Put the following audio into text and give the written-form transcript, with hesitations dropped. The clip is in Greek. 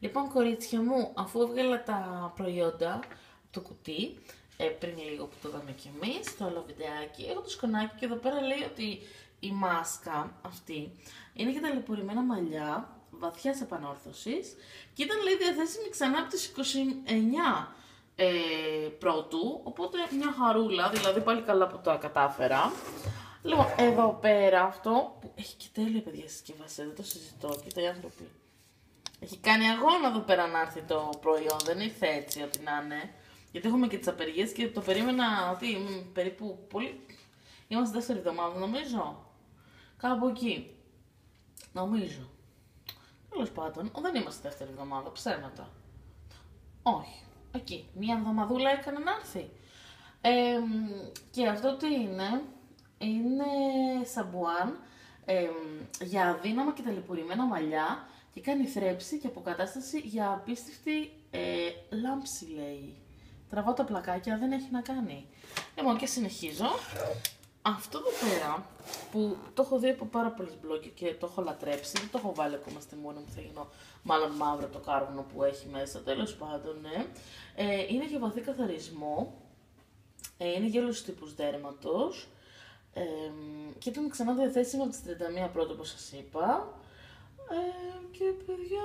Λοιπόν, κορίτσια μου, αφού έβγαλα τα προϊόντα από το κουτί, πριν λίγο που το είδαμε κι εμείς, στο άλλο βιντεάκι, έχω το σκονάκι και εδώ πέρα λέει ότι η μάσκα αυτή είναι για ταλαιπωρημένα μαλλιά βαθιάς επανόρθωσης και ήταν λέει διαθέσιμη ξανά από τις 29 πρώτου, οπότε μια χαρούλα, δηλαδή πάλι καλά που τα κατάφερα. Λοιπόν, εδώ πέρα αυτό που έχει και τέλεια παιδιά συσκευασία, δεν το συζητώ, κοίτα οι άνθρωποι. Έχει κάνει αγώνα εδώ πέρα να έρθει το προϊόν, δεν ήρθε έτσι ό,τι να είναι. Γιατί έχουμε και τις απεργίες και το περίμενα, περίπου πολύ... Είμαστε δεύτερη εβδομάδα νομίζω. Κάπου εκεί. Νομίζω. Τέλος πάντων, δεν είμαστε δεύτερη εβδομάδα, ψέματα. Όχι. Εκεί. Μία εβδομαδούλα έκανε να έρθει. Και αυτό τι είναι, είναι σαμπουάν για αδύναμα και ταλαιπωρημένα μαλλιά και κάνει θρέψη και αποκατάσταση για απίστευτη λάμψη λέει. Τραβάω τα πλακάκια, δεν έχει να κάνει. Λοιπόν και συνεχίζω. Αυτό εδώ πέρα που το έχω δει από πάρα πολλές blogger και το έχω λατρέψει, δεν το έχω βάλει ακόμα στη μοίρα μου, θα γίνω μάλλον μαύρο το κάρβουνο που έχει μέσα, τέλος πάντων, ναι. Είναι για βαθύ καθαρισμό, είναι για όλους τους τύπους δέρματος και ήταν ξανά διαθέσιμο από τις 31 πρώτο όπως σας είπα και παιδιά...